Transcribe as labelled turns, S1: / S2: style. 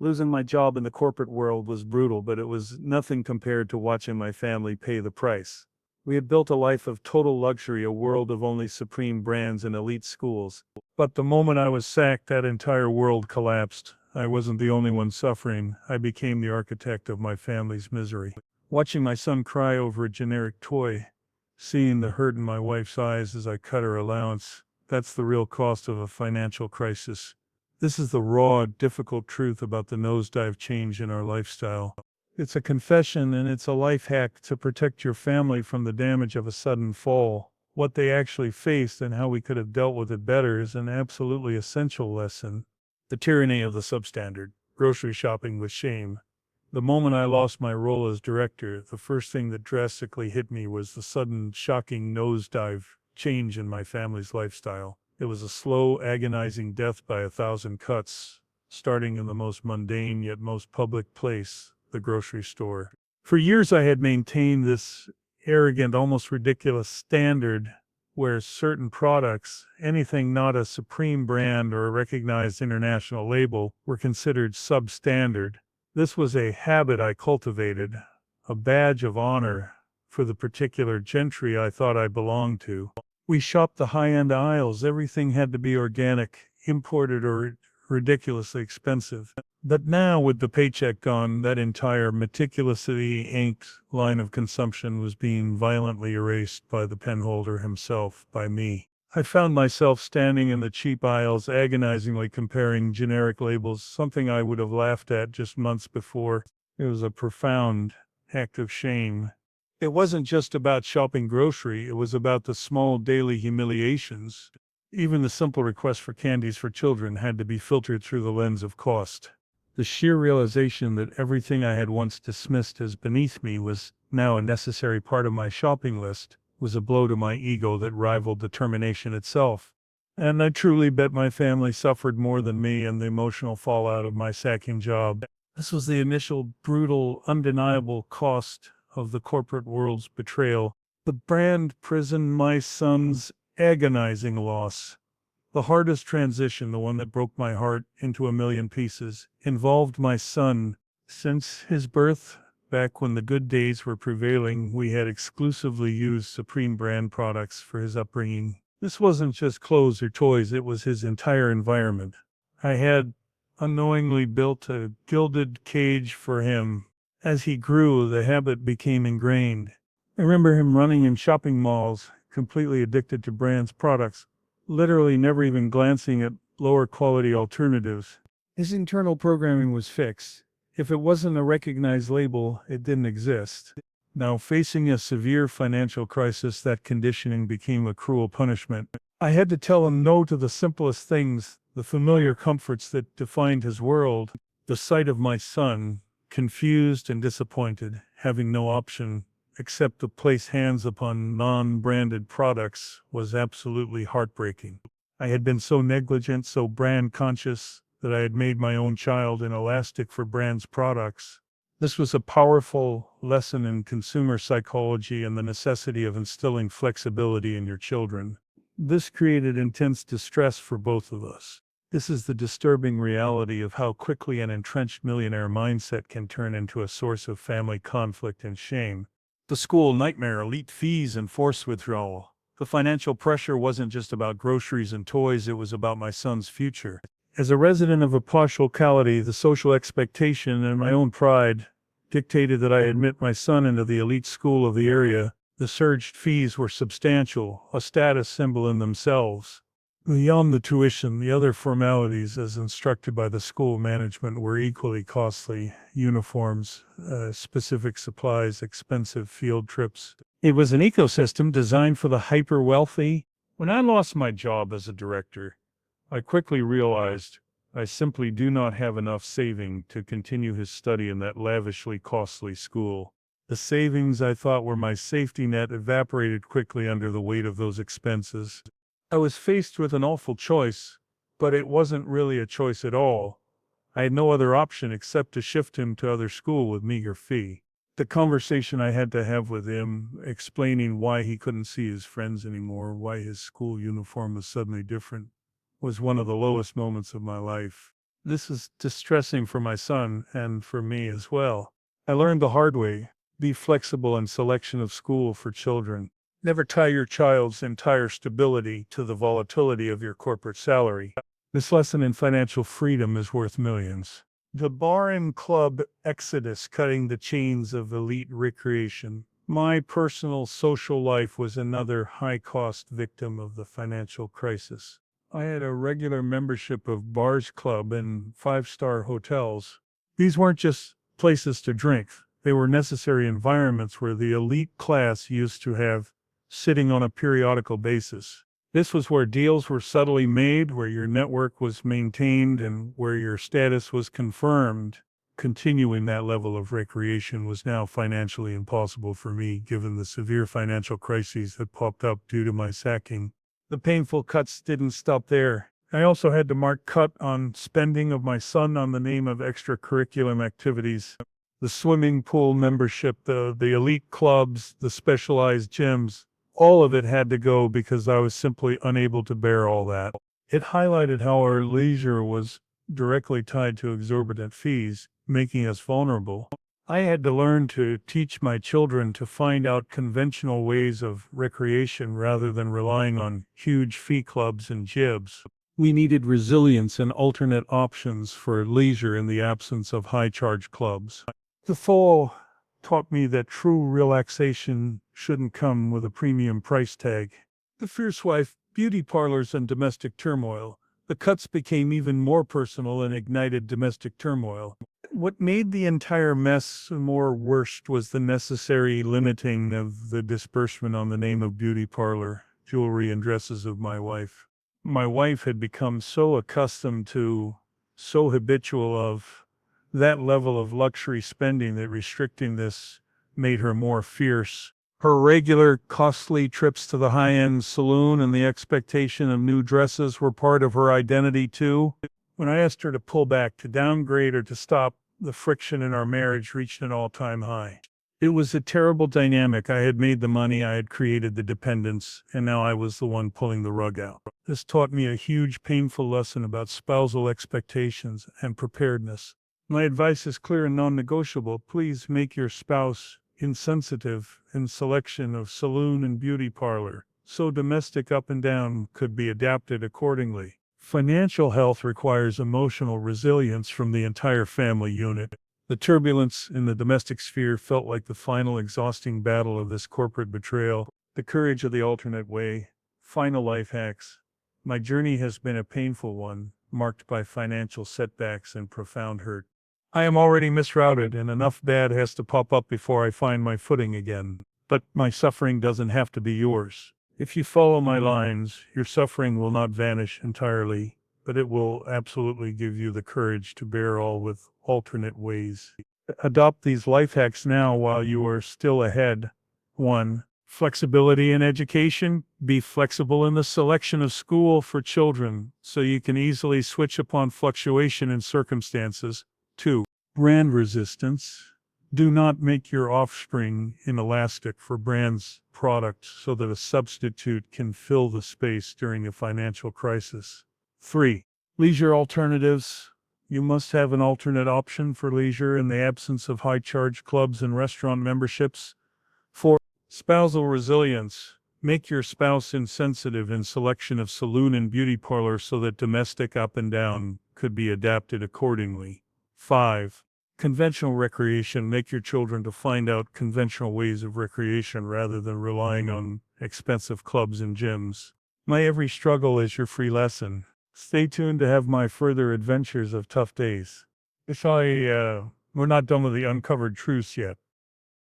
S1: Losing my job in the corporate world was brutal, but it was nothing compared to watching my family pay the price. We had built a life of total luxury, a world of only supreme brands and elite schools. But the moment I was sacked, that entire world collapsed. I wasn't the only one suffering. I became the architect of my family's misery. Watching my son cry over a generic toy, seeing the hurt in my wife's eyes as I cut her allowance, that's the real cost of a financial crisis. This is the raw, difficult truth about the nosedive change in our lifestyle. It's a confession and it's a life hack to protect your family from the damage of a sudden fall. What they actually faced and how we could have dealt with it better is an absolutely essential lesson. The tyranny of the substandard. Grocery shopping with shame. The moment I lost my role as director, the first thing that drastically hit me was the sudden, shocking nosedive change in my family's lifestyle. It was a slow, agonizing death by 1,000 cuts, starting in the most mundane yet most public place, the grocery store. For years I had maintained this arrogant, almost ridiculous standard where certain products, anything not a supreme brand or a recognized international label, were considered substandard. This was a habit I cultivated, a badge of honor for the particular gentry I thought I belonged to. We shopped the high-end aisles. Everything had to be organic, imported, or ridiculously expensive. But now, with the paycheck gone, that entire meticulously inked line of consumption was being violently erased by the penholder himself, by me. I found myself standing in the cheap aisles, agonizingly comparing generic labels, something I would have laughed at just months before. It was a profound act of shame. It wasn't just about shopping grocery, it was about the small daily humiliations. Even the simple request for candies for children had to be filtered through the lens of cost. The sheer realization that everything I had once dismissed as beneath me was now a necessary part of my shopping list was a blow to my ego that rivaled determination itself. And I truly bet my family suffered more than me in the emotional fallout of my sacking job. This was the initial brutal, undeniable cost of the corporate world's betrayal. The brand prison, my son's agonizing loss. The hardest transition, the one that broke my heart into a million pieces, involved my son. Since his birth, back when the good days were prevailing, we had exclusively used Supreme brand products for his upbringing. This wasn't just clothes or toys, it was his entire environment. I had unknowingly built a gilded cage for him. As he grew, the habit became ingrained. I remember him running in shopping malls, completely addicted to brands' products, literally never even glancing at lower quality alternatives. His internal programming was fixed. If it wasn't a recognized label, it didn't exist. Now, facing a severe financial crisis, that conditioning became a cruel punishment. I had to tell him no to the simplest things, the familiar comforts that defined his world. The sight of my son, confused and disappointed, having no option except to place hands upon non-branded products, was absolutely heartbreaking. I had been so negligent, so brand conscious, that I had made my own child inelastic for brands' products. This was a powerful lesson in consumer psychology and the necessity of instilling flexibility in your children. This created intense distress for both of us. This is the disturbing reality of how quickly an entrenched millionaire mindset can turn into a source of family conflict and shame. The school nightmare, elite fees, and forced withdrawal. The financial pressure wasn't just about groceries and toys, it was about my son's future. As a resident of a posh locality, the social expectation and my own pride dictated that I admit my son into the elite school of the area. The surged fees were substantial, a status symbol in themselves. Beyond the tuition, the other formalities, as instructed by the school management, were equally costly. Uniforms, specific supplies, expensive field trips. It was an ecosystem designed for the hyper-wealthy. When I lost my job as a director, I quickly realized I simply do not have enough saving to continue his study in that lavishly costly school. The savings I thought were my safety net evaporated quickly under the weight of those expenses. I was faced with an awful choice, but it wasn't really a choice at all. I had no other option except to shift him to other school with meager fee. The conversation I had to have with him, explaining why he couldn't see his friends anymore, why his school uniform was suddenly different, was one of the lowest moments of my life. This is distressing for my son and for me as well. I learned the hard way. Be flexible in selection of school for children. Never tie your child's entire stability to the volatility of your corporate salary. This lesson in financial freedom is worth millions. The bar and club exodus, cutting the chains of elite recreation. My personal social life was another high-cost victim of the financial crisis. I had a regular membership of bars club and five-star hotels. These weren't just places to drink. They were necessary environments where the elite class used to have sitting on a periodical basis. This was where deals were subtly made, where your network was maintained, and where your status was confirmed. Continuing that level of recreation was now financially impossible for me, given the severe financial crises that popped up due to my sacking. The painful cuts didn't stop there. I also had to mark cut on spending of my son on the name of extracurricular activities. The swimming pool membership, the elite clubs, the specialized gyms, all of it had to go because I was simply unable to bear all that. It highlighted how our leisure was directly tied to exorbitant fees, making us vulnerable. I had to learn to teach my children to find out conventional ways of recreation rather than relying on huge fee clubs and jibs. We needed resilience and alternate options for leisure in the absence of high-charge clubs. The fall taught me that true relaxation shouldn't come with a premium price tag. The fierce wife, beauty parlors, and domestic turmoil. The cuts became even more personal and ignited domestic turmoil. What made the entire mess more worst was the necessary limiting of the disbursement on the name of beauty parlor, jewelry, and dresses of my wife. My wife had become so accustomed to, so habitual of, that level of luxury spending that restricting this made her more fierce. Her regular, costly trips to the high-end saloon and the expectation of new dresses were part of her identity too. When I asked her to pull back, to downgrade, or to stop, the friction in our marriage reached an all-time high. It was a terrible dynamic. I had made the money, I had created the dependence, and now I was the one pulling the rug out. This taught me a huge, painful lesson about spousal expectations and preparedness. My advice is clear and non-negotiable. Please make your spouse insensitive in selection of saloon and beauty parlor, so domestic up and down could be adapted accordingly. Financial health requires emotional resilience from the entire family unit. The turbulence in the domestic sphere felt like the final exhausting battle of this corporate betrayal. The courage of the alternate way. Final life hacks. My journey has been a painful one, marked by financial setbacks and profound hurt. I am already misrouted, and enough bad has to pop up before I find my footing again. But my suffering doesn't have to be yours. If you follow my lines, your suffering will not vanish entirely, but it will absolutely give you the courage to bear all with alternate ways. Adopt these life hacks now while you are still ahead. 1. Flexibility in education. Be flexible in the selection of school for children so you can easily switch upon fluctuation in circumstances. 2. Brand resistance. Do not make your offspring inelastic for brands' products so that a substitute can fill the space during a financial crisis. 3. Leisure alternatives. You must have an alternate option for leisure in the absence of high-charge clubs and restaurant memberships. 4. Spousal resilience. Make your spouse insensitive in selection of saloon and beauty parlor so that domestic up and down could be adapted accordingly. 5. Conventional recreation. Make your children to find out conventional ways of recreation rather than relying on expensive clubs and gyms. My every struggle is your free lesson. Stay tuned to have my further adventures of tough days. We're not done with the uncovered truths yet.